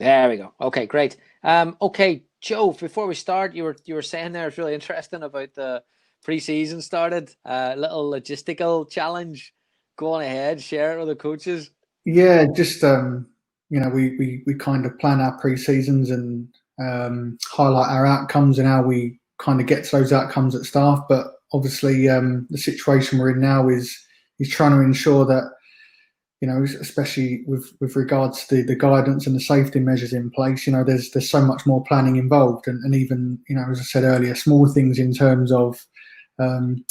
There we go. Okay, great. Okay, Joe, before we start, you were saying there it's really interesting about the pre-season started. Little logistical challenge. Go on ahead, share it with the coaches. Yeah, just we kind of plan our pre-seasons and highlight our outcomes and how we kind of get to those outcomes at staff. But obviously, the situation we're in now is trying to ensure that, especially with regards to the guidance and the safety measures in place, there's so much more planning involved, and even, as I said earlier, small things in terms of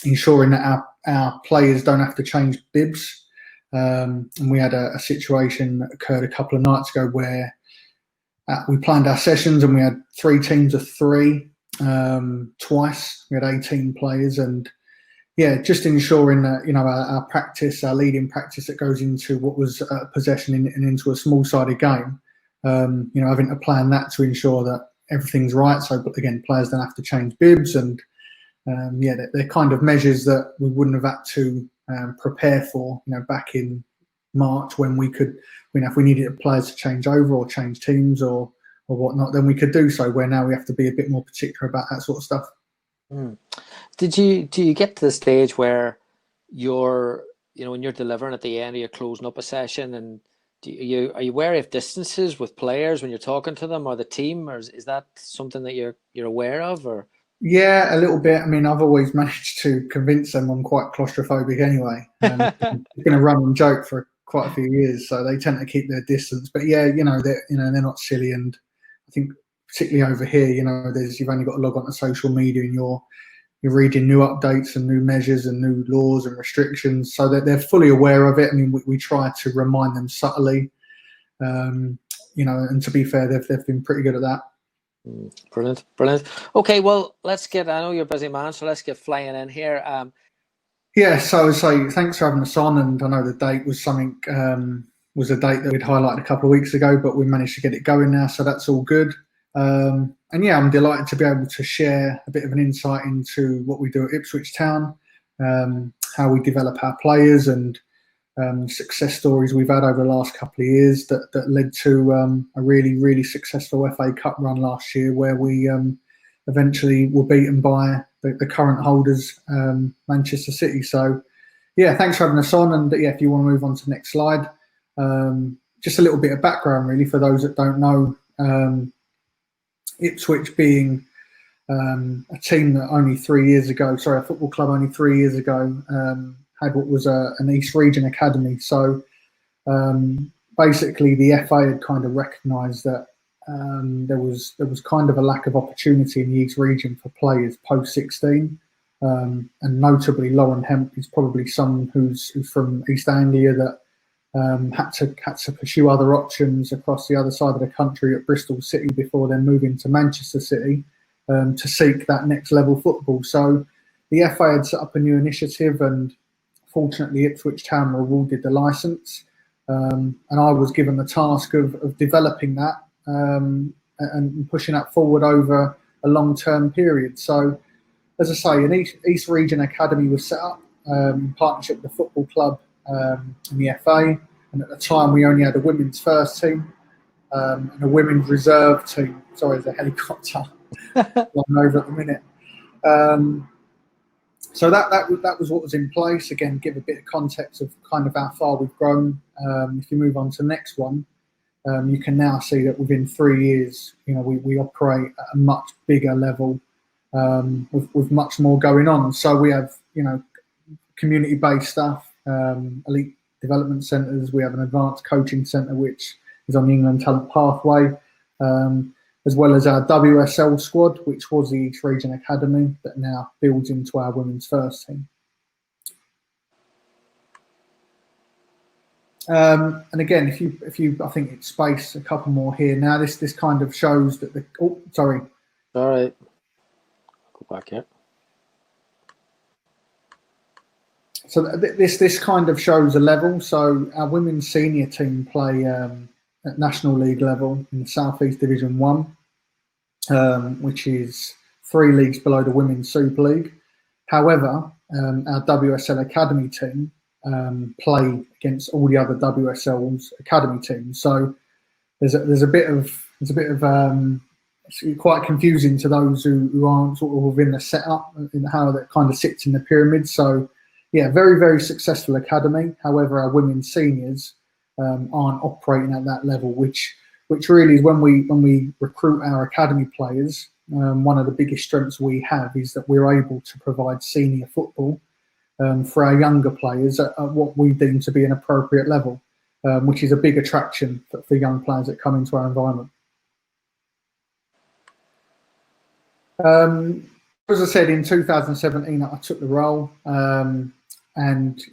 ensuring that our players don't have to change bibs. And we had a situation that occurred a couple of nights ago where we planned our sessions and we had 3 teams of 3 twice. We had 18 players, and yeah, just ensuring that our practice, our leading practice that goes into what was possession and into a small-sided game. Having to plan that to ensure that everything's right. So, but again, players don't have to change bibs, and they're kind of measures that we wouldn't have had to prepare for, back in March, when we could, if we needed players to change over or change teams or whatnot, then we could do so. Where now we have to be a bit more particular about that sort of stuff. Do you get to the stage where you're, when you're delivering at the end, you're closing up a session, and are you wary of distances with players when you're talking to them or the team, or is that something that you're aware of? Or yeah, a little bit. I mean, I've always managed to convince them I'm quite claustrophobic anyway. It's been a running joke for quite a few years, so they tend to keep their distance. But yeah, they're not silly, and I think particularly over here, you've only got to log on to social media and you're reading new updates and new measures and new laws and restrictions, so that they're fully aware of it. I mean, we try to remind them subtly, and to be fair, they've been pretty good at that. Brilliant. Okay, well, I know you're a busy man, so let's get flying in here. Yeah, so thanks for having us on, and I know the date was a date that we'd highlighted a couple of weeks ago, but we managed to get it going now, so that's all good. And yeah, I'm delighted to be able to share a bit of an insight into what we do at Ipswich Town, how we develop our players, and success stories we've had over the last couple of years that led to a really, really successful FA Cup run last year, where we eventually were beaten by the current holders, Manchester City. So yeah, thanks for having us on. And yeah, if you want to move on to the next slide, just a little bit of background really for those that don't know. Ipswich being a team that a football club only 3 years ago had what was an East Region academy. So basically the FA had kind of recognised that there was kind of a lack of opportunity in the East Region for players post 16, and notably Lauren Hemp is probably someone who's from East Anglia that had to pursue other options across the other side of the country at Bristol City before then moving to Manchester City to seek that next level football. So the FA had set up a new initiative, and fortunately Ipswich Town were awarded the licence, and I was given the task of developing that and pushing that forward over a long-term period. So as I say, an East Region Academy was set up in partnership with the football club and the FA, and at the time we only had a women's first team and a women's reserve team. Sorry, there's a helicopter flying over at the minute. So that was what was in place. Again, give a bit of context of kind of how far we've grown. If you move on to the next one, you can now see that within 3 years, we operate at a much bigger level with much more going on. So we have, community-based stuff, elite development centres. We have an advanced coaching centre, which is on the England Talent Pathway, as well as our WSL squad, which was the East Region Academy, that now builds into our women's first team. And again, if you, I think it's space a couple more here. Now this kind of shows that sorry. All right. Go back here. So this kind of shows a level. So our women's senior team play at National League level in the South East Division 1, which is 3 leagues below the Women's Super League. However, our WSL Academy team play against all the other WSL's academy teams. So there's a bit of it's quite confusing to those who aren't sort of within the setup and how that kind of sits in the pyramid. So yeah, very, very successful academy. However, our women's seniors aren't operating at that level, which really is when we recruit our academy players. One of the biggest strengths we have is that we're able to provide senior football for our younger players at what we deem to be an appropriate level, which is a big attraction for young players that come into our environment. As I said, in 2017, I took the role, and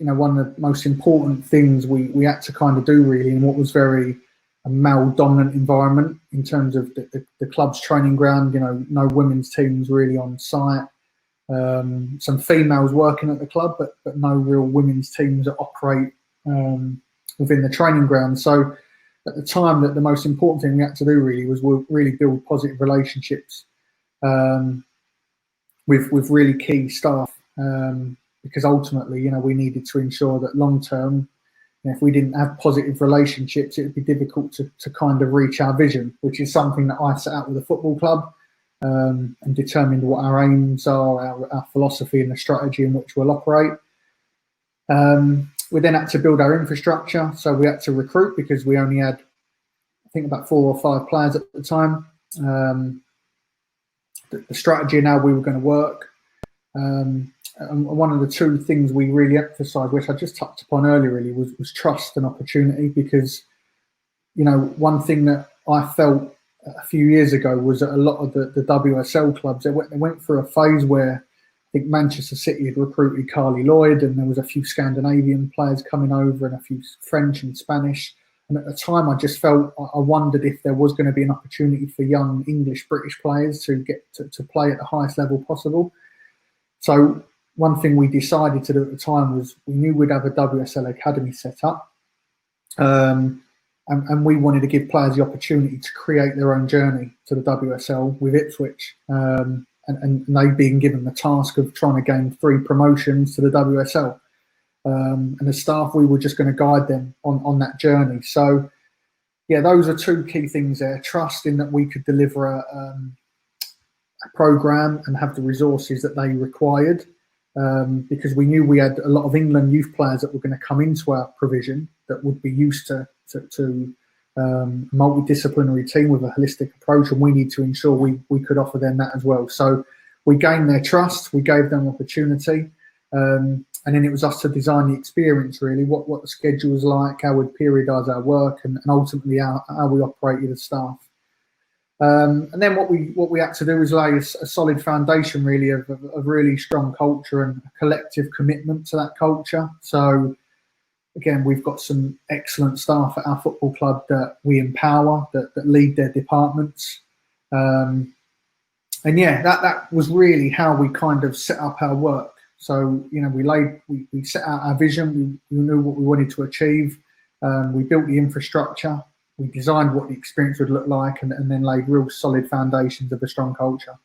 one of the most important things we had to kind of do really in what was very a male-dominant environment in terms of the club's training ground. No women's teams really on site. Some females working at the club, but no real women's teams that operate within the training ground. So at the time, that the most important thing we had to do really was really build positive relationships with really key staff, because ultimately, we needed to ensure that long term, if we didn't have positive relationships, it would be difficult to kind of reach our vision, which is something that I set out with the football club, and determined what our aims are, our philosophy and the strategy in which we'll operate. We then had to build our infrastructure, so we had to recruit because we only had, I think, about 4 or 5 players at the time. The strategy and how we were going to work. And one of the 2 things we really emphasised, which I just touched upon earlier, really was trust and opportunity. Because, one thing that I felt a few years ago was that a lot of the WSL clubs, they went through a phase where I think Manchester City had recruited Carly Lloyd, and there was a few Scandinavian players coming over and a few French and Spanish. And at the time, I just felt, I wondered if there was going to be an opportunity for young English, British players to get to play at the highest level possible. So one thing we decided to do at the time was we knew we'd have a WSL academy set up. And we wanted to give players the opportunity to create their own journey to the WSL with Ipswich. And they've been given the task of trying to gain 3 promotions to the WSL. And as staff, we were just going to guide them on that journey. So, yeah, those are 2 key things there. Trust in that we could deliver a programme and have the resources that they required, because we knew we had a lot of England youth players that were going to come into our provision that would be used to multidisciplinary team with a holistic approach, and we need to ensure we could offer them that as well. So we gained their trust, we gave them opportunity. And then it was us to design the experience, really, what the schedule was like, how we'd periodise our work, and ultimately how we operated as staff. And then what we had to do was lay a solid foundation, really, of really strong culture and a collective commitment to that culture. So, again, we've got some excellent staff at our football club that we empower, that lead their departments. And yeah, that was really how we kind of set up our work. So, we set out our vision, we knew what we wanted to achieve, we built the infrastructure, we designed what the experience would look like, and then laid real solid foundations of a strong culture.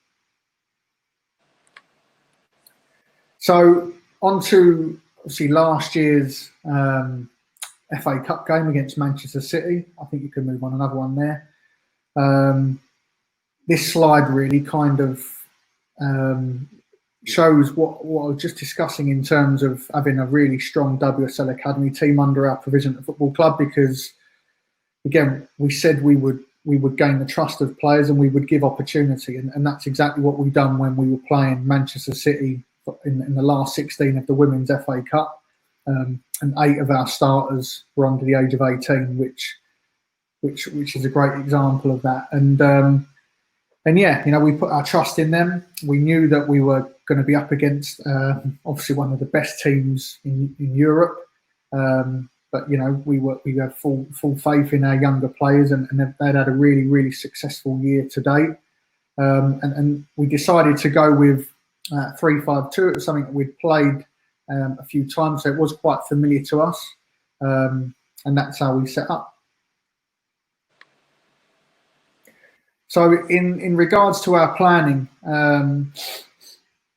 So, on to, obviously, last year's FA Cup game against Manchester City. I think you can move on another one there. This slide really kind of shows what I was just discussing in terms of having a really strong WSL academy team under our provision at the football club, because again, we said we would gain the trust of players and we would give opportunity, and that's exactly what we've done when we were playing Manchester City in the last 16 of the Women's FA Cup, and 8 of our starters were under the age of 18, which is a great example of that. And yeah, we put our trust in them. We knew that we were going to be up against obviously one of the best teams in Europe, but we have full faith in our younger players, and they'd had a really, really successful year to date. And we decided to go with 3-5-2. It was something that we'd played a few times, so it was quite familiar to us, and that's how we set up. So in regards to our planning,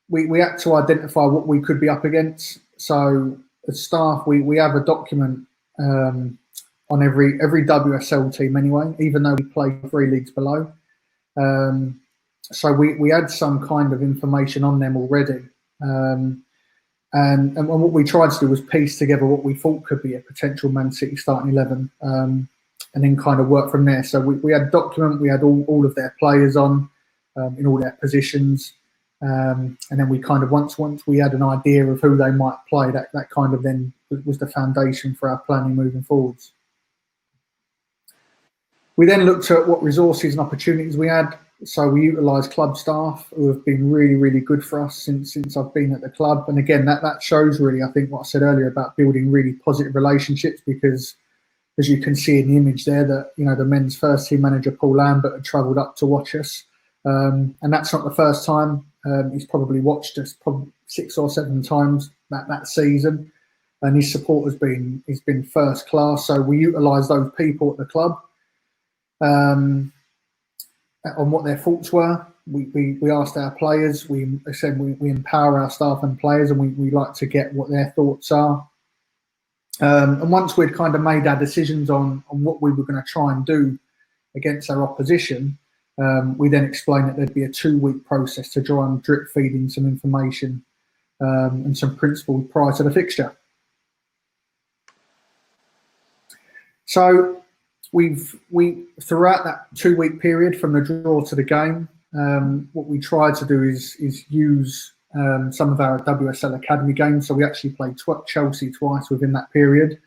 we had to identify what we could be up against. So as staff, we have a document on every WSL team anyway, even though we play 3 leagues below. So we had some kind of information on them already. And what we tried to do was piece together what we thought could be a potential Man City starting 11, and then kind of work from there. So we had a document, we had all of their players on in all their positions, and then we kind of once we had an idea of who they might play, that kind of then was the foundation for our planning moving forwards. We then looked at what resources and opportunities we had. So we utilised club staff who have been really, really good for us since I've been at the club. And again, that shows really, I think, what I said earlier about building really positive relationships, because as you can see in the image there, that, you know, the men's first team manager, Paul Lambert, had travelled up to watch us. And that's not the first time. He's probably watched us probably 6 or 7 times that season. And his support has been first class. So we utilised those people at the club. On what their thoughts were. We asked our players, we said we empower our staff and players, and we like to get what their thoughts are. And once we'd kind of made our decisions on what we were going to try and do against our opposition, we then explained that there'd be a 2-week process to try and drip feed in some information and some principles prior to the fixture. So we throughout that 2-week period from the draw to the game, what we tried to do is use some of our WSL Academy games. So we actually played Chelsea twice within that period,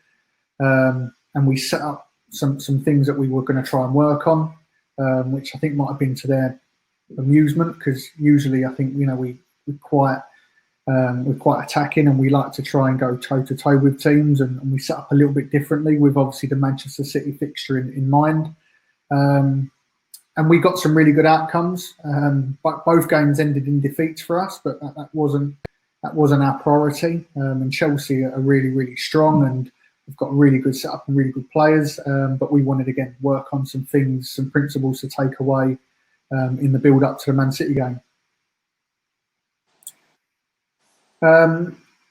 and we set up some things that we were going to try and work on, which I think might have been to their amusement, because usually I think, you know, we're quite attacking, and we like to try and go toe to toe with teams, and we set up a little bit differently with obviously the Manchester City fixture in mind, and we got some really good outcomes. But both games ended in defeats for us, but that wasn't our priority. And Chelsea are really, really strong, and we've got a really good setup and really good players. But we wanted, again, work on some things, some principles to take away in the build up to the Man City game.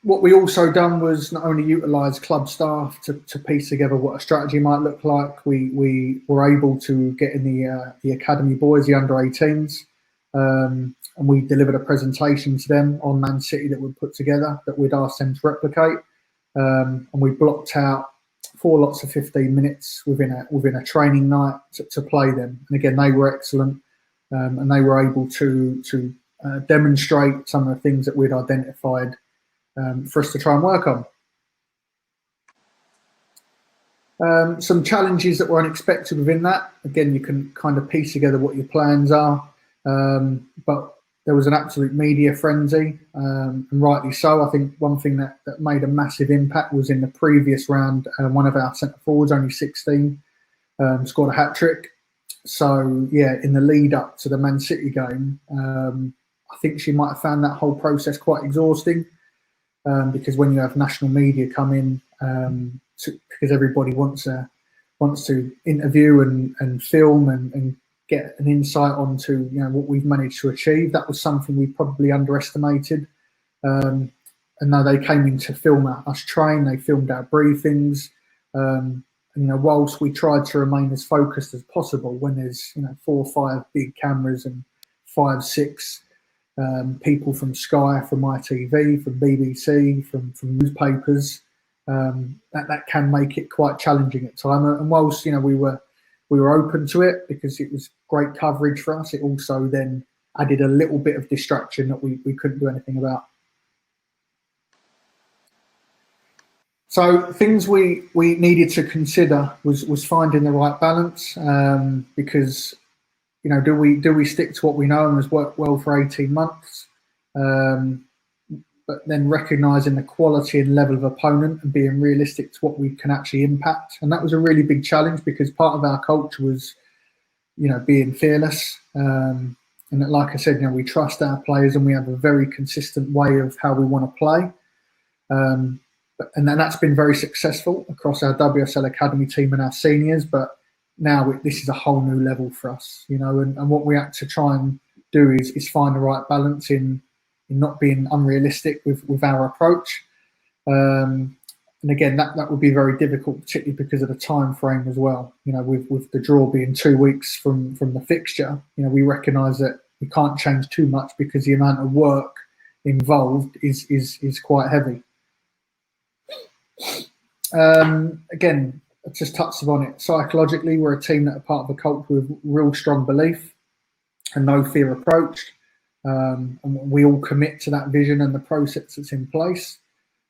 What we also done was not only utilise club staff to piece together what a strategy might look like. We were able to get in the academy boys, the under 18s, and we delivered a presentation to them on Man City that we'd put together, that we'd asked them to replicate, and we blocked out 4 lots of 15 minutes within a training night to play them. And again, they were excellent, and they were able to demonstrate some of the things that we'd identified for us to try and work on. Some challenges that were unexpected within that. Again, you can kind of piece together what your plans are, but there was an absolute media frenzy, and rightly so. I think one thing that made a massive impact was in the previous round, one of our centre forwards, only 16, scored a hat-trick. So yeah, in the lead up to the Man City game, I think she might have found that whole process quite exhausting, because when you have national media come in, because everybody wants to interview and film and get an insight onto, you know, what we've managed to achieve. That was something we probably underestimated. And now they came in to film us train. They filmed our briefings. And, you know, whilst we tried to remain as focused as possible, when there's, you know, 4 or 5 big cameras and 5, 6 people from Sky, from ITV, from BBC, from newspapers, that can make it quite challenging at times. And whilst, you know, we were open to it because it was great coverage for us, it also then added a little bit of distraction that we couldn't do anything about. So things we needed to consider was finding the right balance, because, you know, do we stick to what we know and has worked well for 18 months, but then recognising the quality and level of opponent and being realistic to what we can actually impact. And that was a really big challenge, because part of our culture was, you know, being fearless. And like I said, you know, we trust our players and we have a very consistent way of how we want to play. And then that's been very successful across our WSL Academy team and our seniors. But now this is a whole new level for us, you know, and what we have to try and do is find the right balance in not being unrealistic with our approach, and And again, that would be very difficult, particularly because of the time frame as well. With the draw being 2 weeks from the fixture, we recognise that we can't change too much because the amount of work involved is quite heavy. Again, I just touched upon it. Psychologically, we're a team that are part of a culture with real strong belief and no fear approach. And we all commit to that vision and the process that's in place.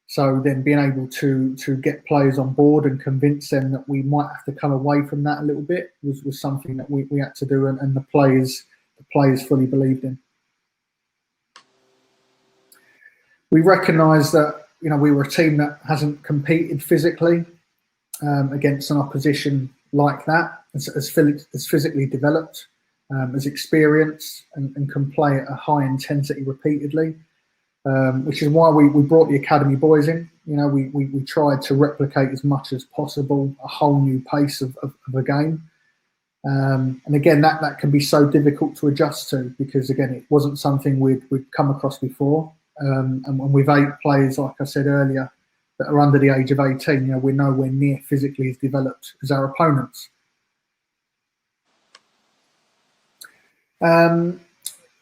So then being able to get players on board and convince them that we might have to come away from that a little bit was something that we had to do, and the players fully believed in. We recognised that we were a team that hasn't competed physically against an opposition like that, as physically developed, as experienced, and can play at a high intensity repeatedly. Which is why we brought the academy boys in. We tried to replicate as much as possible a whole new pace of a game. And again, that can be so difficult to adjust to, because again, it wasn't something we'd come across before. And with 8 players, like I said earlier, that are under the age of 18, we're nowhere near physically as developed as our opponents.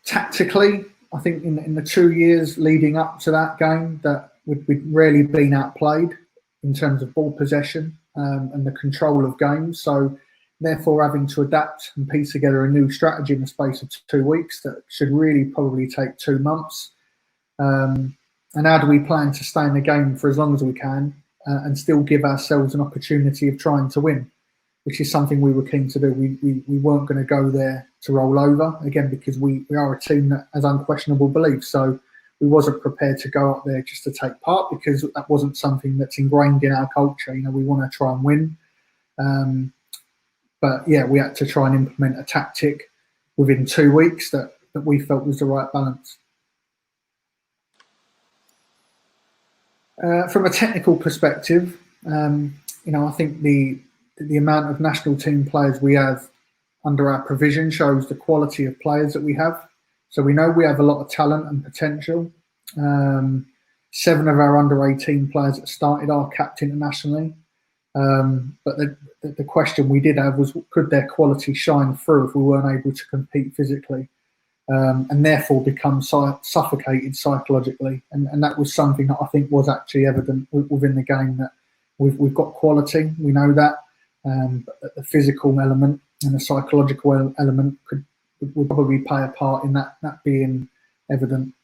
Tactically, I think in the 2 years leading up to that game, that we'd rarely been outplayed in terms of ball possession and the control of games. So therefore, having to adapt and piece together a new strategy in the space of 2 weeks, that should really probably take 2 months. And how do we plan to stay in the game for as long as we can and still give ourselves an opportunity of trying to win, which is something we were keen to do. We weren't going to go there to roll over, again, because we are a team that has unquestionable beliefs. So we wasn't prepared to go up there just to take part, because that wasn't something that's ingrained in our culture. We want to try and win. But yeah, we had to try and implement a tactic within 2 weeks that we felt was the right balance. From a technical perspective, I think the amount of national team players we have under our provision shows the quality of players that we have. So we know we have a lot of talent and potential. 7 of our under 18 players that started are capped internationally. But the question we did have was, could their quality shine through if we weren't able to compete physically, and therefore become suffocated psychologically? And that was something that I think was actually evident within the game, that we've got quality, we know that, but the physical element and the psychological element would probably play a part in that being evident.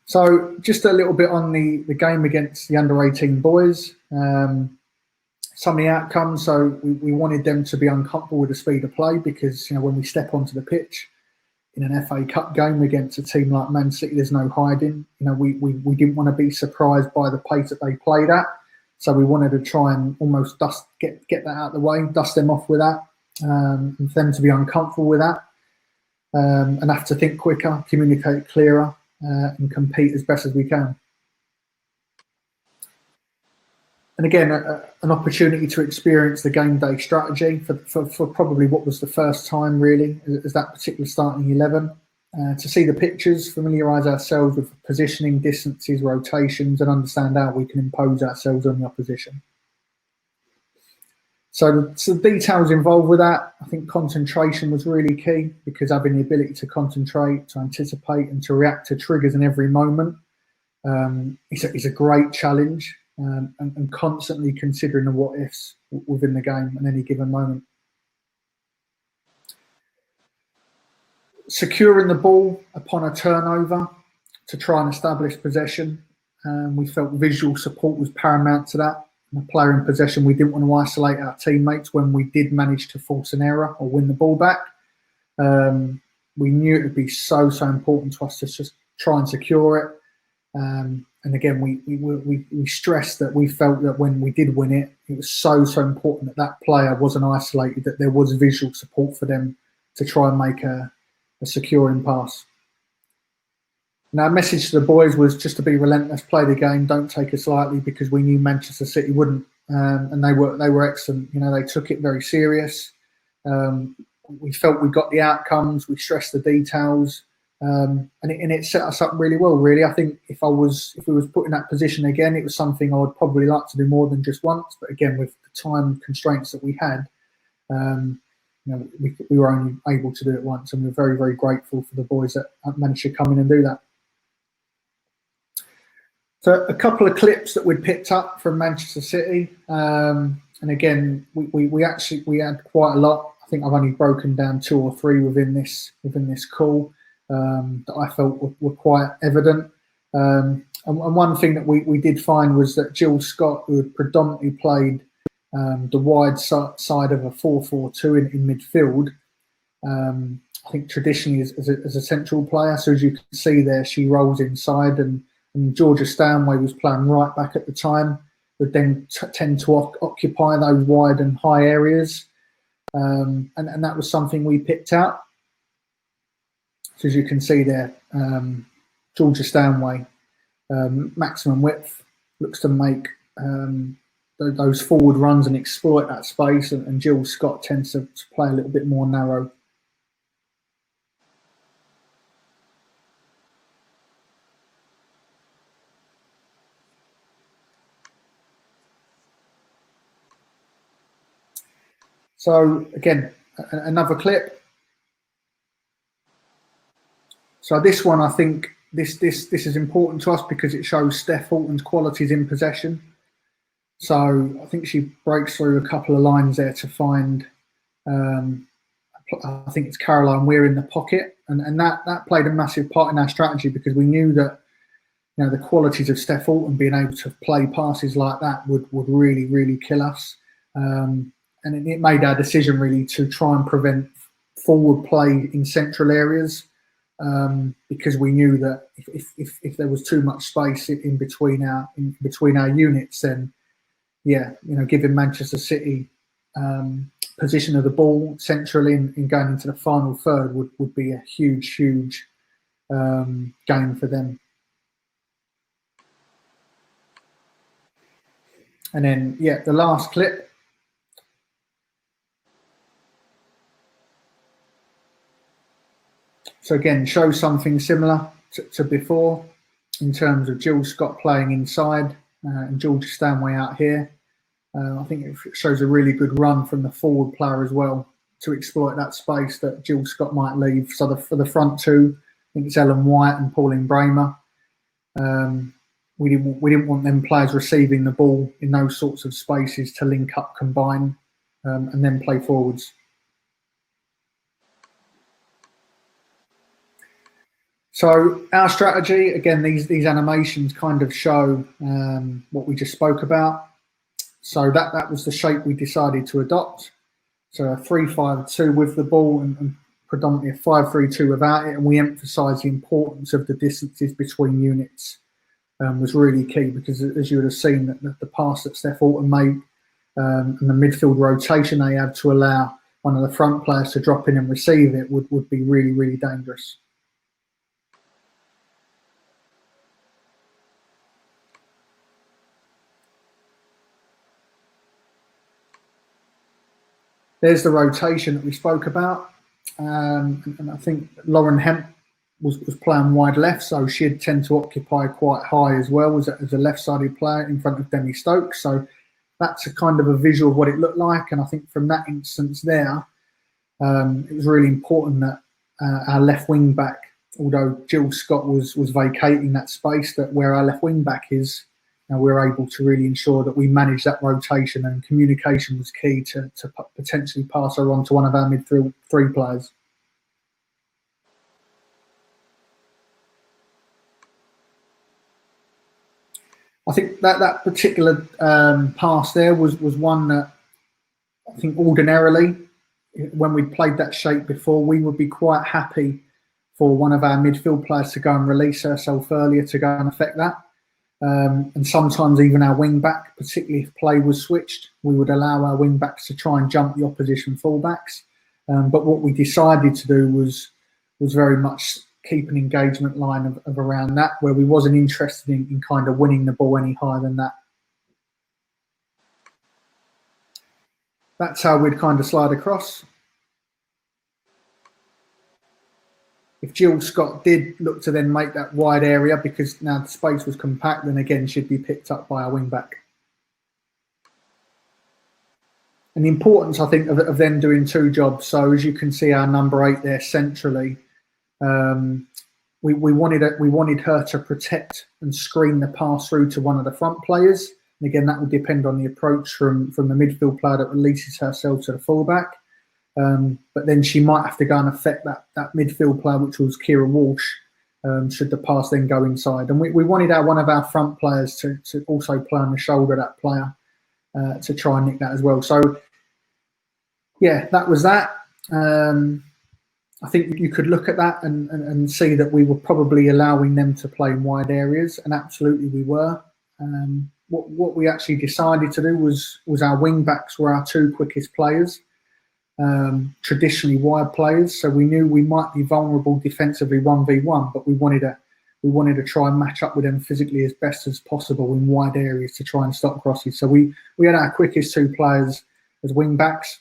So just a little bit on the game against the under-18 boys. Some of the outcomes, so we wanted them to be uncomfortable with the speed of play, because when we step onto the pitch in an FA Cup game against a team like Man City, there's no hiding. We didn't want to be surprised by the pace that they played at. So we wanted to try and almost get that out of the way, dust them off with that, and for them to be uncomfortable with that, and have to think quicker, communicate clearer, and compete as best as we can. And again, an opportunity to experience the game day strategy for probably what was the first time really as that particular starting 11. To see the pictures, familiarise ourselves with positioning, distances, rotations, and understand how we can impose ourselves on the opposition. So the details involved with that, I think concentration was really key, because having the ability to concentrate, to anticipate, and to react to triggers in every moment is a great challenge, and constantly considering the what ifs within the game at any given moment. Securing the ball upon a turnover to try and establish possession. We felt visual support was paramount to that. The player in possession, we didn't want to isolate our teammates when we did manage to force an error or win the ball back. We knew it would be so important to us to just try and secure it. And again, we stressed that we felt that when we did win it, it was so important that player wasn't isolated, that there was visual support for them to try and make a securing pass. Now, our message to the boys was just to be relentless, play the game, don't take us lightly, because we knew Manchester City wouldn't, and they were excellent. They took it very serious. We felt we got the outcomes. We stressed the details. And it set us up really well. Really, I think if we was put in that position again, it was something I would probably like to do more than just once. But again, with the time constraints that we had, we were only able to do it once, and we're very, very grateful for the boys that managed to come in and do that. So a couple of clips that we'd picked up from Manchester City, and again, we had quite a lot. I think I've only broken down 2 or 3 within this call that I felt were quite evident. And one thing that we did find was that Jill Scott, who had predominantly played the wide side of a 4-4-2 in midfield, I think traditionally as a central player. So as you can see there, she rolls inside, and Georgia Stanway was playing right back at the time, would then tend to occupy those wide and high areas. And that was something we picked out. So as you can see there, Georgia Stanway, maximum width, looks to make those forward runs and exploit that space, and Jill Scott tends to play a little bit more narrow. So again, another clip. So this one, I think this is important to us because it shows Steph Houghton's qualities in possession. So I think she breaks through a couple of lines there to find, I think it's Caroline Weir in the pocket, and that played a massive part in our strategy, because we knew that the qualities of Steph Houghton being able to play passes like that would really, really kill us. And it made our decision really to try and prevent forward play in central areas, because we knew that if there was too much space in between our units, then giving Manchester City position of the ball centrally in going into the final third would be a huge game for them. And then the last clip. So again, show something similar to before in terms of Jill Scott playing inside and Georgia Stanway out here. I think it shows a really good run from the forward player as well to exploit that space that Jill Scott might leave. So for the front two, I think it's Ellen White and Pauline Bramer. We didn't want them players receiving the ball in those sorts of spaces to link up, combine, and then play forwards. So our strategy, again, these animations kind of show what we just spoke about. So that was the shape we decided to adopt. So a 3-5-2 with the ball and predominantly a 5-3-2 without it. And we emphasise the importance of the distances between units was really key, because as you would have seen, that the pass that Steph Houghton made and the midfield rotation they had to allow one of the front players to drop in and receive it would be really, really dangerous. There's the rotation that we spoke about, and I think Lauren Hemp was playing wide left, so she'd tend to occupy quite high as well as a left-sided player in front of Demi Stokes. So that's a kind of a visual of what it looked like, and I think from that instance there, it was really important that our left wing back, although Jill Scott was vacating that space, that where our left wing back is, we were able to really ensure that we managed that rotation, and communication was key to potentially pass her on to one of our midfield three players. I think that particular pass there was one that I think ordinarily, when we played that shape before, we would be quite happy for one of our midfield players to go and release herself earlier to go and affect that. And sometimes even our wing back, particularly if play was switched, we would allow our wing backs to try and jump the opposition fullbacks. But what we decided to do was very much keep an engagement line of around that, where we wasn't interested in kind of winning the ball any higher than that. That's how we'd kind of slide across. if Jill Scott did look to then make that wide area, because now the space was compact, then again she'd be picked up by our wing back. And the importance, I think, of them doing two jobs. So as you can see, our number 8 there centrally, we wanted her to protect and screen the pass through to one of the front players. And again, that will depend on the approach from the midfield player that releases herself to the fullback. But then she might have to go and affect that midfield player, which was Kira Walsh, should the pass then go inside. And we wanted one of our front players to also play on the shoulder of that player to try and nick that as well. So, yeah, that was that. I think you could look at that and see that we were probably allowing them to play in wide areas, and absolutely we were. What we actually decided to do was our wing backs were our 2 quickest players. Traditionally wide players, so we knew we might be vulnerable defensively 1v1, but we wanted to try and match up with them physically as best as possible in wide areas to try and stop crosses. So we had our quickest 2 players as wing backs,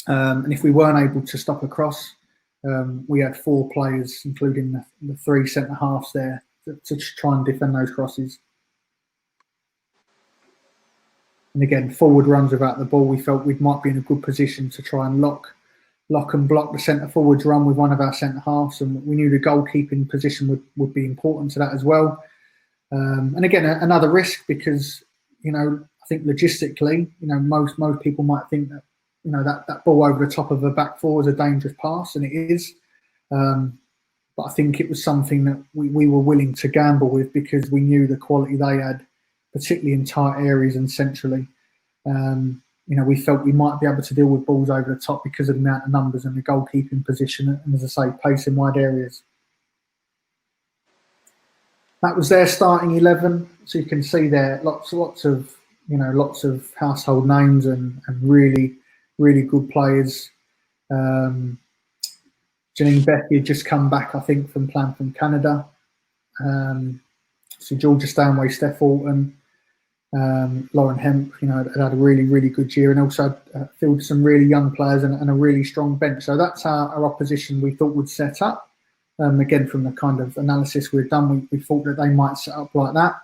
and if we weren't able to stop a cross, we had 4 players, including the 3 centre halves there, to try and defend those crosses. And again, forward runs without the ball, we felt we might be in a good position to try and lock and block the centre forwards run with one of our centre halves, and we knew the goalkeeping position would be important to that as well. And again, another risk, because I think logistically, most people might think that that ball over the top of a back 4 is a dangerous pass, and it is. But I think it was something that we were willing to gamble with, because we knew the quality they had, particularly in tight areas and centrally. We felt we might be able to deal with balls over the top because of the amount of numbers and the goalkeeping position, and as I say, pace in wide areas. That was their starting 11, so you can see there lots of household names and really good players. Janine Becky had just come back, I think, from Canada. So Georgia Stanway, Steph Alton, Lauren Hemp, had a really good year, and also fielded some really young players and a really strong bench. So that's our opposition we thought would set up. Again, from the kind of analysis we've done, we thought that they might set up like that.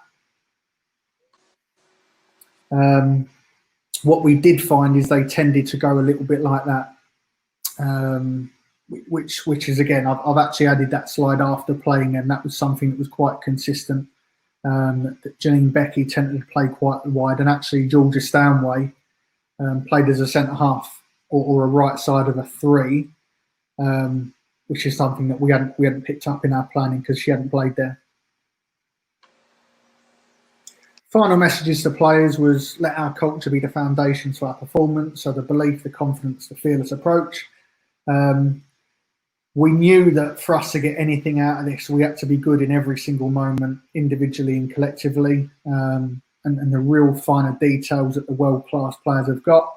What we did find is they tended to go a little bit like that, which is, again, I've actually added that slide after playing them. That was something that was quite consistent. That Janine Becky tended to play quite wide, and actually Georgia Stanway played as a centre half or a right side of a 3, which is something that we hadn't picked up in our planning because she hadn't played there. Final messages to players was, let our culture be the foundation to our performance. So the belief, the confidence, the fearless approach. We knew that for us to get anything out of this, we had to be good in every single moment, individually and collectively, and the real finer details that the world-class players have got.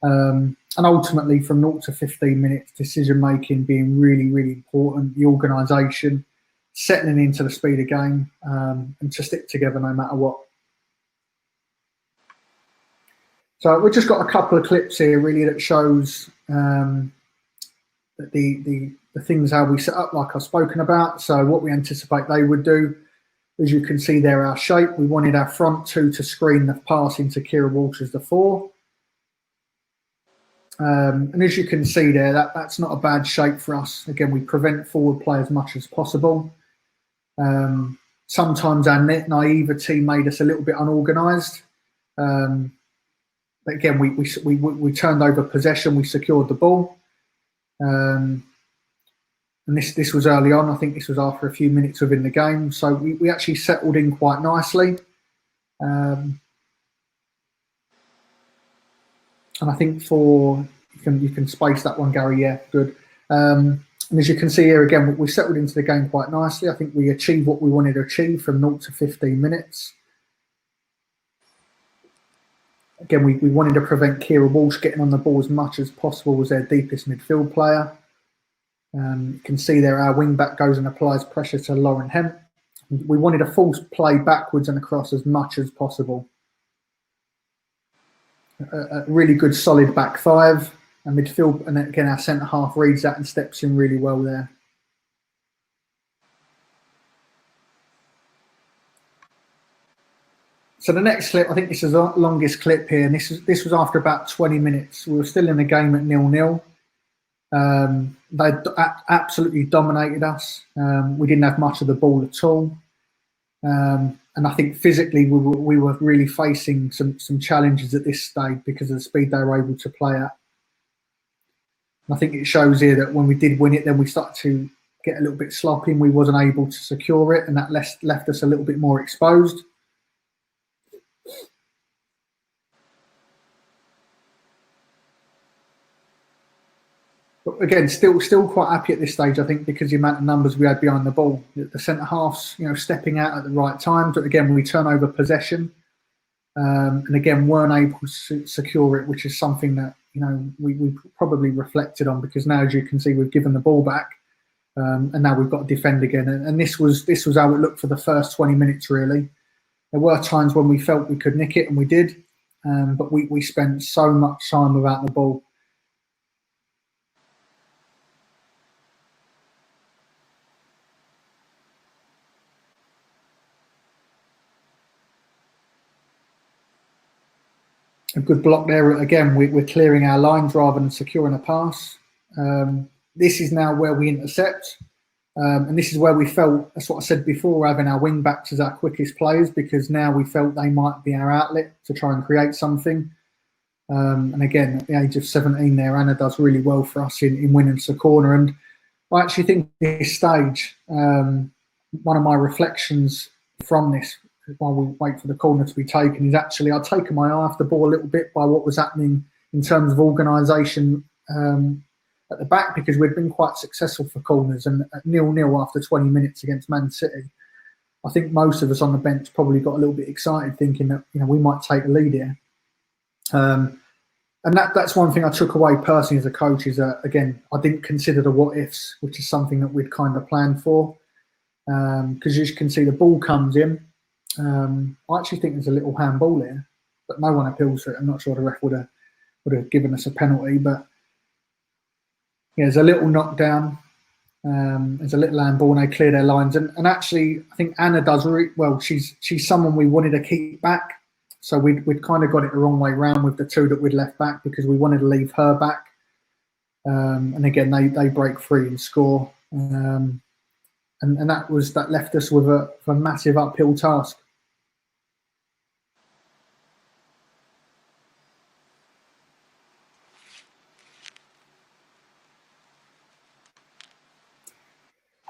And ultimately, from 0 to 15 minutes, decision-making being really important, the organisation, settling into the speed of game, and to stick together no matter what. So we've just got a couple of clips here, really, that shows that the things how we set up, like I've spoken about. So what we anticipate they would do, as you can see there, our shape. We wanted our front 2 to screen the pass into Kira Walsh as the 4. And as you can see there, that's not a bad shape for us. Again, we prevent forward play as much as possible. Sometimes our net naivety made us a little bit unorganised. But again, we turned over possession, we secured the ball. And this was early on. I think this was after a few minutes within the game. So we actually settled in quite nicely. And I think you can space that one, Gary. Yeah, good. And as you can see here, again, we settled into the game quite nicely. I think we achieved what we wanted to achieve from 0 to 15 minutes. Again, we wanted to prevent Kira Walsh getting on the ball as much as possible as their deepest midfield player. You can see there our wing back goes and applies pressure to Lauren Hemp. We wanted to force play backwards and across as much as possible. A really good solid back 5 and midfield, and again our centre half reads that and steps in really well there. So the next clip, I think this is the longest clip here, and this was after about 20 minutes. We were still in the game at 0-0. They absolutely dominated us. We didn't have much of the ball at all. And I think physically we were really facing some challenges at this stage because of the speed they were able to play at. And I think it shows here that when we did win it, then we started to get a little bit sloppy and we wasn't able to secure it, and that left us a little bit more exposed. But again, still quite happy at this stage, I think, because the amount of numbers we had behind the ball. The centre halves, stepping out at the right times. But again, we turn over possession, and again weren't able to secure it, which is something that we probably reflected on, because now, as you can see, we've given the ball back, and now we've got to defend again. And this was how it looked for the first 20 minutes. Really, there were times when we felt we could nick it, and we did, but we spent so much time without the ball. A good block there. Again, we're clearing our lines rather than securing a pass. This is now where we intercept. And this is where we felt, that's what I said before, having our wing backs as our quickest players, because now we felt they might be our outlet to try and create something. And again, at the age of 17 there, Anna does really well for us in winning the corner. And I actually think at this stage, one of my reflections from this, while we wait for the corner to be taken, is actually I'd taken my eye off the ball a little bit by what was happening in terms of organisation at the back, because we'd been quite successful for corners, and at 0-0 after 20 minutes against Man City, I think most of us on the bench probably got a little bit excited, thinking that we might take a lead here. And that's one thing I took away personally as a coach, is that, again, I didn't consider the what ifs, which is something that we'd kind of planned for, because as you can see, the ball comes in. I actually think there's a little handball here, but no one appeals for it. I'm not sure the ref would have given us a penalty, but yeah, there's a little knockdown. There's a little handball, and they clear their lines. And actually, I think Anna does really well. She's someone we wanted to keep back, so we'd kind of got it the wrong way round with the two that we'd left back, because we wanted to leave her back. And again, they break free and score, and that left us with a massive uphill task.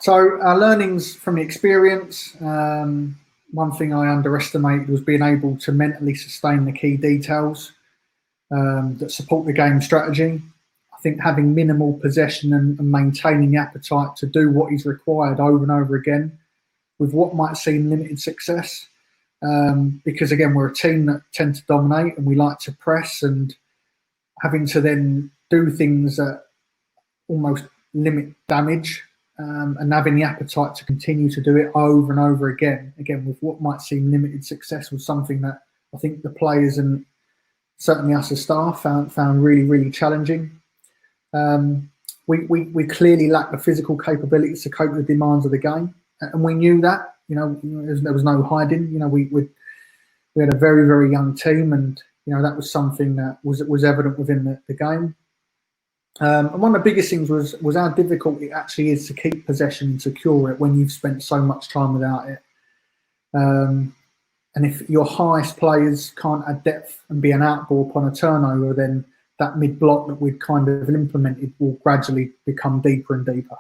So our learnings from the experience, one thing I underestimated was being able to mentally sustain the key details that support the game strategy. I think having minimal possession and maintaining the appetite to do what is required over and over again with what might seem limited success, because again, we're a team that tend to dominate and we like to press, and having to then do things that almost limit damage, and having the appetite to continue to do it over and over again with what might seem limited success, was something that I think the players and certainly us as staff found really, really challenging. We clearly lack the physical capabilities to cope with the demands of the game, and we knew that. There was no hiding. We had a very, very young team, and that was something that was evident within the game. And one of the biggest things was how difficult it actually is to keep possession and secure it when you've spent so much time without it. And if your highest players can't add depth and be an outball upon a turnover, then that mid block that we'd kind of implemented will gradually become deeper and deeper.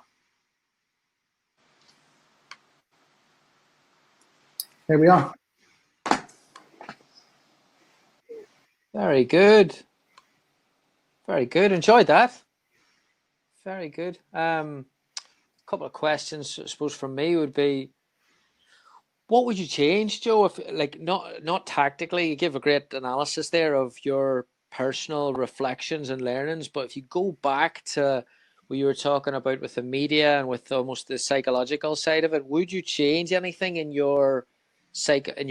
There we are. Very good. Very good. Enjoyed that. Very good. A couple of questions, I suppose, from me would be, what would you change, Joe? If, like, not tactically, you give a great analysis there of your personal reflections and learnings, but if you go back to what you were talking about with the media and with almost the psychological side of it, would you change anything in your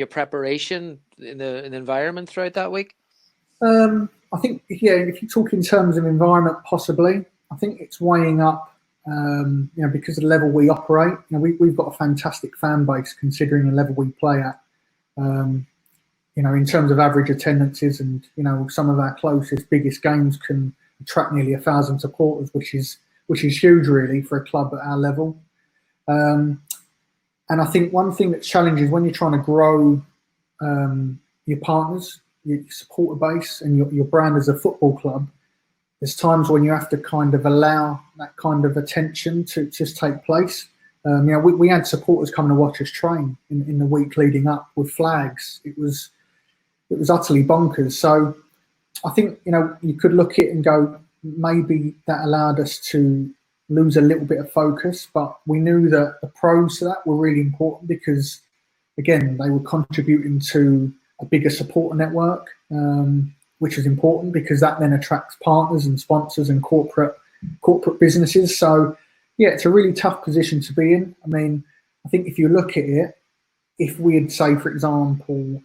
preparation in the environment throughout that week? I think, yeah, if you talk in terms of environment, possibly. I think it's weighing up, because of the level we operate. We've got a fantastic fan base considering the level we play at. in terms of average attendances, and some of our closest, biggest games can attract nearly 1,000 supporters, which is huge, really, for a club at our level. And I think one thing that's challenging is when you're trying to grow your partners, your supporter base, and your brand as a football club. There's times when you have to kind of allow that kind of attention to just take place. We had supporters coming to watch us train in the week leading up with flags. It was utterly bonkers. So I think you could look at it and go, maybe that allowed us to lose a little bit of focus, but we knew that the pros to that were really important because, again, they were contributing to a bigger supporter network, which is important because that then attracts partners and sponsors and corporate businesses. So, yeah, it's a really tough position to be in. I mean, I think if you look at it, if we had, say, for example,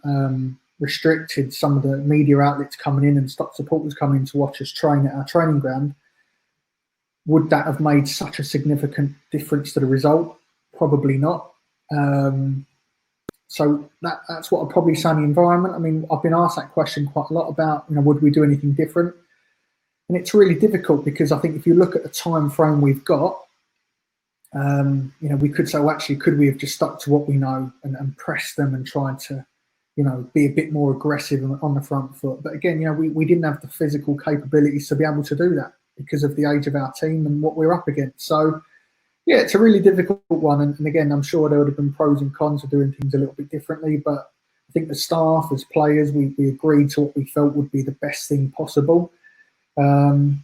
restricted some of the media outlets coming in and stopped supporters coming to watch us train at our training ground, would that have made such a significant difference to the result? Probably not. So that's what I'd probably say on the environment. I mean, I've been asked that question quite a lot about, would we do anything different? And it's really difficult because I think if you look at the time frame we've got, we could say, well, actually, could we have just stuck to what we know and pressed them and tried to, be a bit more aggressive on the front foot? But again, we didn't have the physical capabilities to be able to do that because of the age of our team and what we're up against. So, yeah, it's a really difficult one. And again, I'm sure there would have been pros and cons of doing things a little bit differently. But I think the staff, as players, we agreed to what we felt would be the best thing possible. And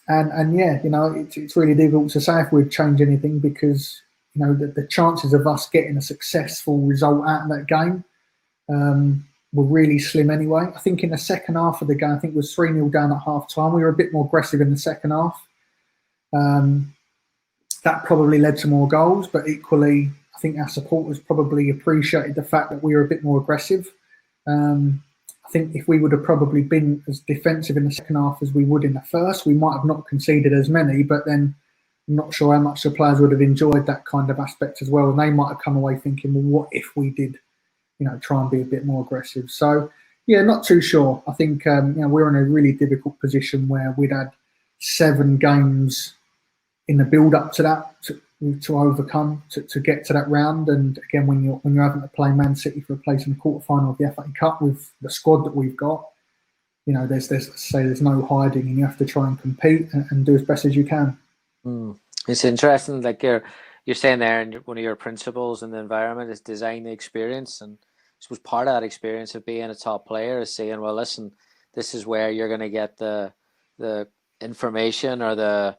yeah, it's really difficult to say if we'd change anything because, the chances of us getting a successful result out of that game were really slim anyway. I think in the second half of the game, I think it was 3-0 down at half time. We were a bit more aggressive in the second half. That probably led to more goals, but equally, I think our supporters probably appreciated the fact that we were a bit more aggressive. I think if we would have probably been as defensive in the second half as we would in the first, we might have not conceded as many, but then I'm not sure how much the players would have enjoyed that kind of aspect as well. And they might have come away thinking, well, what if we did, try and be a bit more aggressive? So, yeah, not too sure. I think, we're in a really difficult position where we'd had 7 games in the build-up to that to overcome, to get to that round. And again, when you're having to play Man City for a place in the quarterfinal of the FA Cup with the squad that we've got, there's no hiding, and you have to try and compete and do as best as you can. It's interesting, like you're saying there, and one of your principles in the environment is design the experience, and I suppose part of that experience of being a top player is saying, well, listen, this is where you're going to get the information or the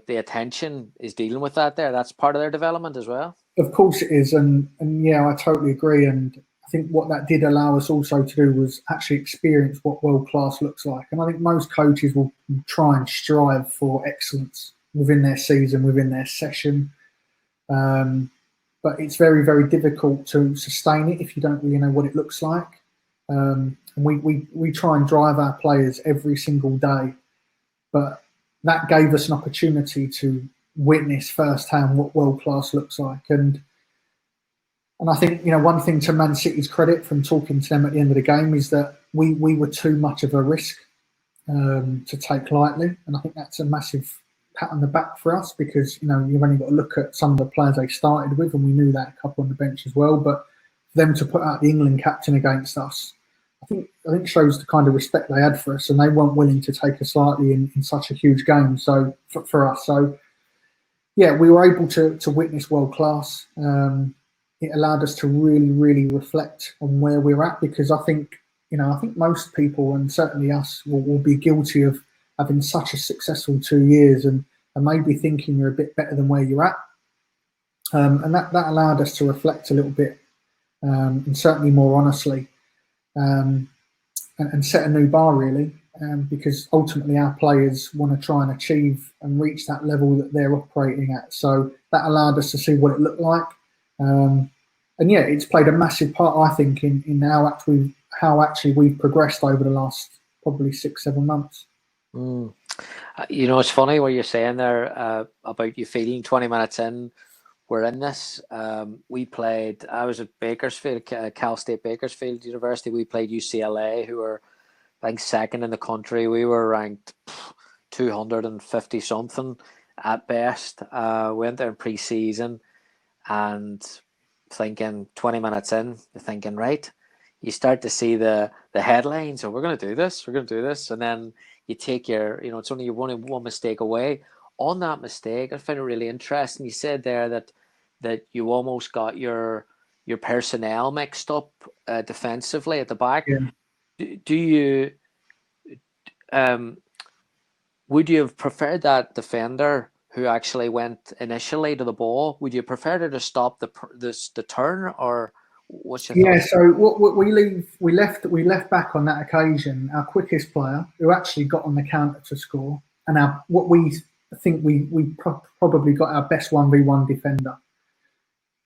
attention is dealing with that there. That's part of their development as well. Of course it is, and yeah, I totally agree. And I think what that did allow us also to do was actually experience what world class looks like. And I think most coaches will try and strive for excellence within their season, within their session. But it's very, very difficult to sustain it if you don't really know what it looks like. And we try and drive our players every single day, but that gave us an opportunity to witness firsthand what world class looks like. And I think, one thing to Man City's credit from talking to them at the end of the game is that we were too much of a risk to take lightly. And I think that's a massive pat on the back for us because, you've only got to look at some of the players they started with, and we knew that, a couple on the bench as well. But for them to put out the England captain against us, I think shows the kind of respect they had for us, and they weren't willing to take us lightly in such a huge game. So for us, so yeah, we were able to witness world class. It allowed us to really, really reflect on where we're at because I think most people, and certainly us, will be guilty of having such a successful 2 years and maybe thinking you're a bit better than where you're at. And that allowed us to reflect a little bit, and certainly more honestly. And set a new bar really, because ultimately our players want to try and achieve and reach that level that they're operating at. So that allowed us to see what it looked like, and yeah, it's played a massive part, I think, in how actually we've progressed over the last probably 6-7 months. It's funny what you're saying there about you feeling 20 minutes in were in this. We played. I was at Bakersfield, Cal State Bakersfield University. We played UCLA, who were I think second in the country. We were ranked 250 something at best. Went there in pre-season and thinking 20 minutes in, you're thinking, right, you start to see the headlines. So we're going to do this. We're going to do this, and then you take your, it's only one mistake away. On that mistake, I found it really interesting. You said there that you almost got your personnel mixed up defensively at the back. Yeah. Do you would you have preferred that defender who actually went initially to the ball? Would you prefer to just stop the turn, or what's your Yeah, thoughts? so what we left back on that occasion our quickest player who actually got on the counter to score, and what we think we probably got our best 1v1 defender.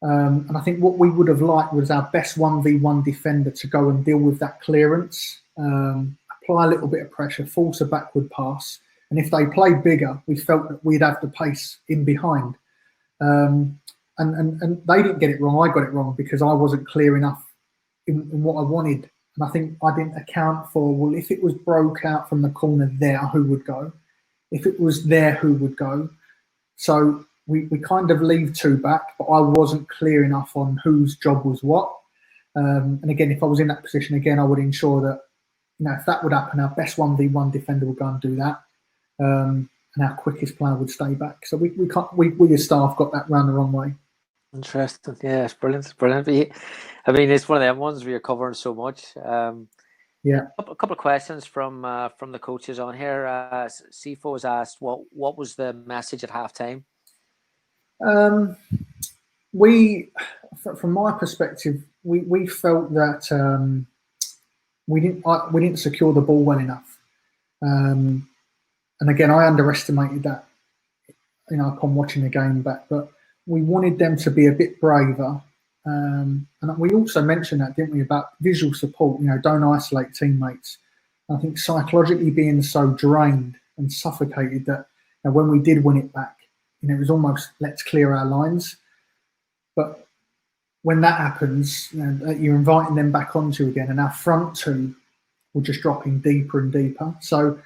And I think what we would have liked was our best 1v1 defender to go and deal with that clearance, apply a little bit of pressure, force a backward pass. And if they played bigger, we felt that we'd have the pace in behind. And they didn't get it wrong. I got it wrong because I wasn't clear enough in what I wanted. And I think I didn't account for, well, if it was broke out from the corner there, who would go? If it was there, who would go? So we kind of leave two back, but I wasn't clear enough on whose job was what. And again, if I was in that position again, I would ensure that, if that would happen, our best 1v1 defender would go and do that. And our quickest player would stay back. So we as staff got that round the wrong way. Interesting. Yeah, it's brilliant. It's brilliant. I mean, it's one of them ones where you're covering so much. Yeah. A couple of questions from the coaches on here. Sifo has asked, what was the message at halftime? From my perspective, we felt that we didn't secure the ball well enough. And again, I underestimated that, upon watching the game back. But we wanted them to be a bit braver. And we also mentioned that, didn't we, about visual support, don't isolate teammates. I think psychologically being so drained and suffocated that when we did win it back, it was almost, let's clear our lines. But when that happens, you're inviting them back onto again, and our front two were just dropping deeper and deeper. So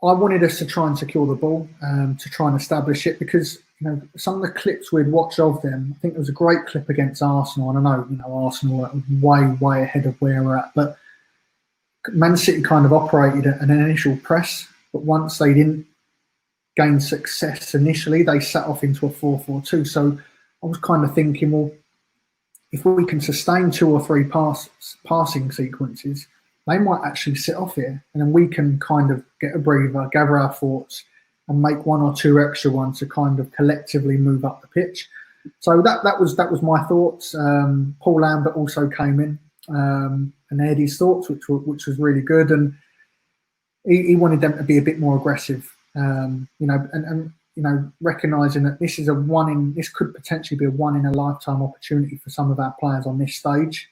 I wanted us to try and secure the ball, to try and establish it, because some of the clips we'd watched of them, I think there was a great clip against Arsenal, and I know Arsenal are way ahead of where we're at, but Man City kind of operated an initial press, but once they didn't gain success initially, they set off into a 4-4-2. So I was kind of thinking, well, if we can sustain 2 or 3 passing sequences, they might actually sit off here, and then we can kind of get a breather, gather our thoughts, and make 1 or 2 extra ones to kind of collectively move up the pitch. So that was my thoughts. Paul Lambert also came in and aired his thoughts, which was really good, and he wanted them to be a bit more aggressive, and recognising that this could potentially be a 1 in a lifetime opportunity for some of our players on this stage.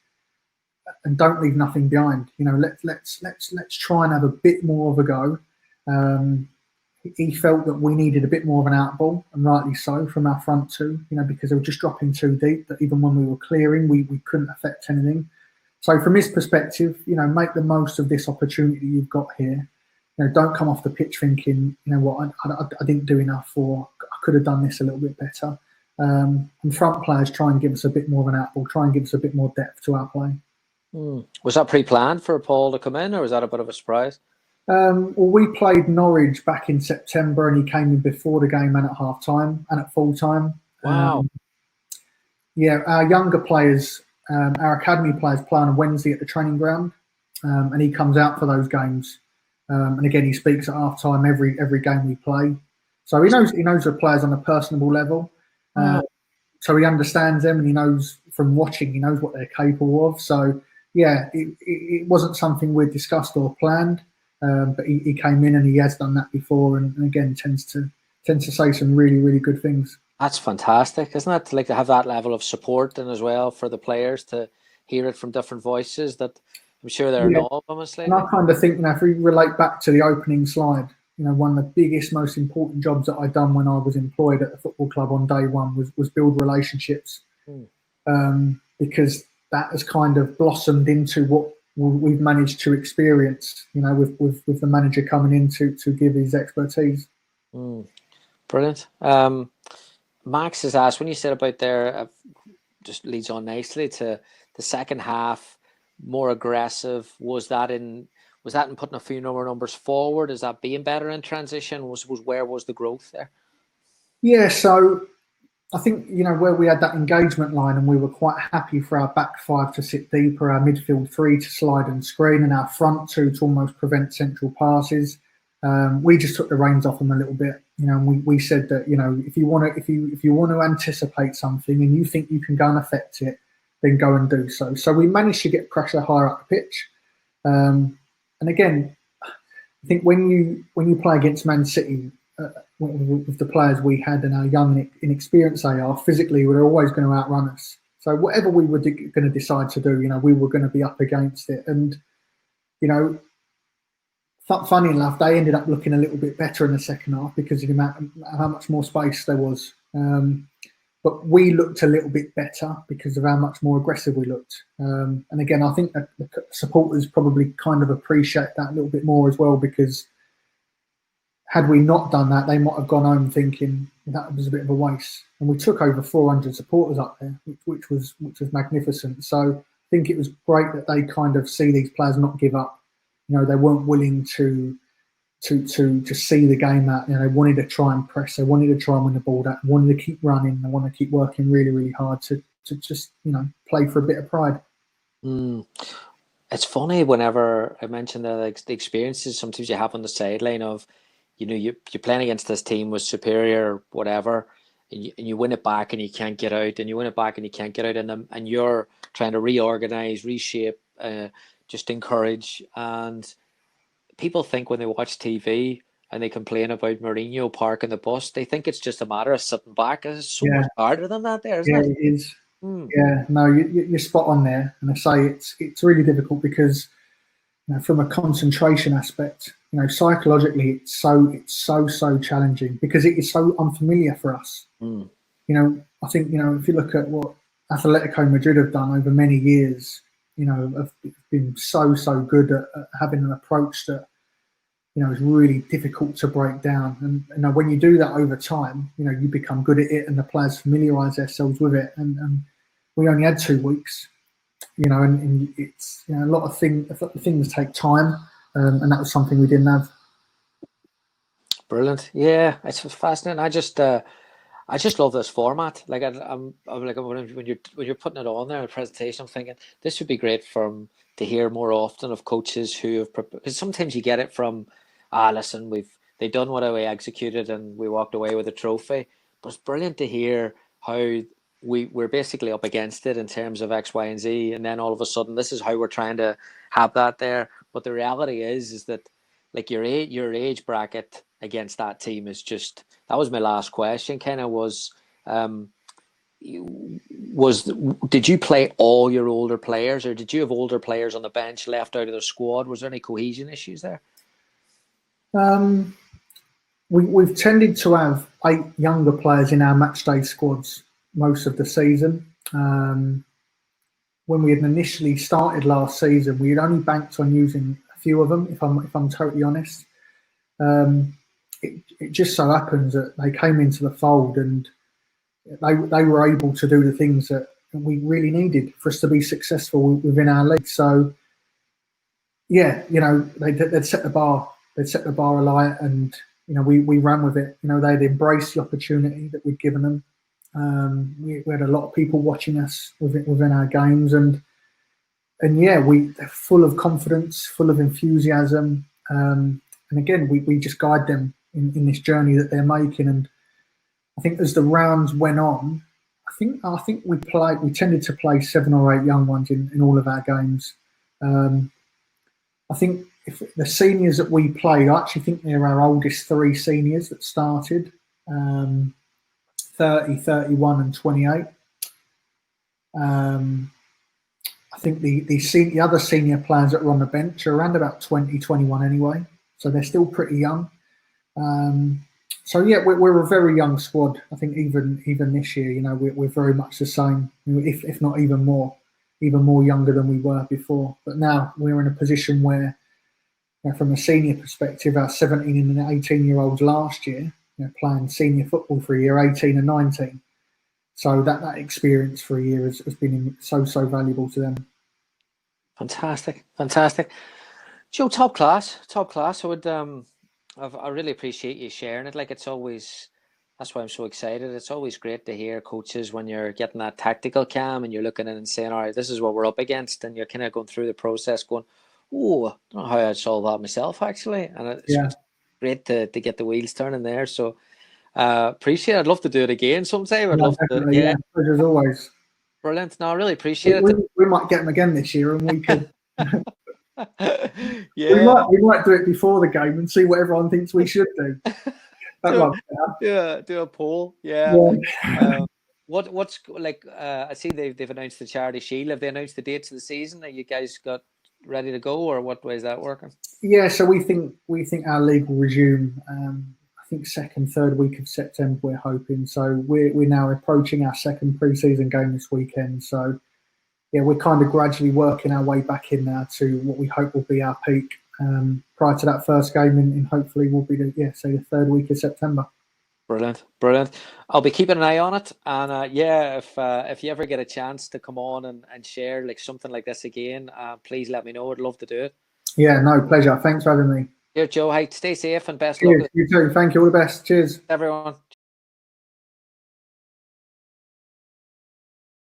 And don't leave nothing behind. Let's try and have a bit more of a go. He felt that we needed a bit more of an outball, and rightly so, from our front two. Because they were just dropping too deep. That even when we were clearing, we couldn't affect anything. So from his perspective, make the most of this opportunity you've got here. Don't come off the pitch thinking, I didn't do enough, or I could have done this a little bit better. And front players try and give us a bit more of an outball, try and give us a bit more depth to our play. Was that pre-planned for Paul to come in, or was that a bit of a surprise? Well, we played Norwich back in September, and he came in before the game and at half-time and at full-time. Wow. Our younger players, our academy players, play on a Wednesday at the training ground, and he comes out for those games. And again, he speaks at half-time every game we play. So he knows the players on a personable level. So he understands them, and he knows from watching, he knows what they're capable of. So yeah, it wasn't something we'd discussed or planned, but he came in and he has done that before, and again tends to say some really, really good things. That's fantastic, isn't it? Like to have that level of support, and as well for the players to hear it from different voices that I'm sure they're not, honestly. And I kind of think, if we relate back to the opening slide, one of the biggest, most important jobs that I'd done when I was employed at the football club on day one was build relationships, because that has kind of blossomed into what we've managed to experience, with the manager coming in to give his expertise. Brilliant. Max has asked, when you said about there, just leads on nicely to the second half, more aggressive. Was that in putting a few numbers forward? Is that being better in transition? Where was the growth there? Yeah, so I think, where we had that engagement line and we were quite happy for our back five to sit deeper, our midfield three to slide and screen, and our front two to almost prevent central passes. We just took the reins off them a little bit, and we said that, if you want to anticipate something and you think you can go and affect it, then go and do so. So we managed to get pressure higher up the pitch. And again, I think when you play against Man City, with the players we had and how young and inexperienced they are, physically we're always going to outrun us. So whatever we were going to decide to do, we were going to be up against it. And, funny enough, they ended up looking a little bit better in the second half because of how much more space there was. But we looked a little bit better because of how much more aggressive we looked. And again, I think that the supporters probably kind of appreciate that a little bit more as well, because had we not done that, they might have gone home thinking that was a bit of a waste. And we took over 400 supporters up there, which was magnificent. So I think it was great that they kind of see these players not give up. They weren't willing to just see the game out. They wanted to try and press. They wanted to try and win the ball out. They wanted to keep running. They wanted to keep working really, really hard to just play for a bit of pride. It's funny whenever I mention the experiences sometimes you have on the sideline of, you're playing against this team was superior or whatever, and you win it back and you can't get out, and you win it back and you can't get out, and you're trying to reorganize, reshape, just encourage. And people think when they watch TV and they complain about Mourinho parking the bus, they think it's just a matter of sitting back. It's so much harder than that, there, isn't it? Yeah, it is. Yeah, no, you're spot on there. And I say it's really difficult because, from a concentration aspect, psychologically, it's so challenging because it is so unfamiliar for us. I think, if you look at what Atletico Madrid have done over many years, have been so good at having an approach that, is really difficult to break down. And when you do that over time, you become good at it and the players familiarise themselves with it. And we only had 2 weeks, and it's a lot of things take time, and that was something we didn't have. Brilliant. Yeah, it's fascinating. I just love this format. Like I'm like when you're putting it on there in a presentation, I'm thinking this would be great to hear more often of coaches who have, because sometimes you get it from, listen, they done what we executed and we walked away with a trophy. But it's brilliant to hear how we're basically up against it in terms of X, Y, and Z, and then all of a sudden this is how we're trying to have that there. But the reality is that, like, your age bracket against that team is just, that was my last question, kind of did you play all your older players, or did you have older players on the bench left out of the squad? Was there any cohesion issues there? We've tended to have 8 younger players in our matchday squads most of the season. When we had initially started last season, we had only banked on using a few of them, if I'm totally honest. It just so happens that they came into the fold and they were able to do the things that we really needed for us to be successful within our league. So, yeah, they'd set the bar. They'd set the bar alight, and we ran with it. They'd embraced the opportunity that we'd given them. We had a lot of people watching us within our games, and yeah, they're full of confidence, full of enthusiasm, and again, we just guide them in this journey that they're making. And I think as the rounds went on, I think we tended to play 7 or 8 young ones in all of our games. I think if the seniors that we played, I actually think they're our oldest 3 seniors that started, 30, 31 and 28. I think the other senior players that were on the bench are around about 20, 21 anyway, so they're still pretty young. So yeah, we're a very young squad. I think even this year, we're very much the same, if not even more younger than we were before. But now we're in a position where, from a senior perspective, our 17 and 18-year-olds last year, playing senior football for a year, 18 and 19. So that experience for a year has been so valuable to them. Fantastic, fantastic. Joe, top class. I would I really appreciate you sharing it. Like, it's always, that's why I'm so excited. It's always great to hear coaches when you're getting that tactical cam and you're looking in and saying, all right, this is what we're up against, and you're kind of going through the process going, oh, I don't know how I'd solve that myself, actually. And it's great to get the wheels turning there. So appreciate it. I'd love to do it again sometime. I'd love to. Definitely, yeah. Pleasure as always. Brilliant. No, I really appreciate it. We might get them again this year, and we could. Yeah, we might do it before the game and see what everyone thinks we should do. Do a poll. Yeah. What's like? I see they've announced the Charity Shield. Have they announced the dates of the season? Are you guys got ready to go, or what way is that working? Yeah, so we think our league will resume. I think second, third week of September. We're hoping. So we're now approaching our second pre-season game this weekend. So yeah, we're kind of gradually working our way back in now to what we hope will be our peak prior to that first game, and hopefully will be the third week of September. Brilliant. I'll be keeping an eye on it, and if you ever get a chance to come on and share like something like this again, please let me know. I'd love to do it. Yeah, no, pleasure. Thanks for having me. Here, Joe. Hey, stay safe and best Cheers. luck. You too. Thank you. All the best. Cheers, everyone.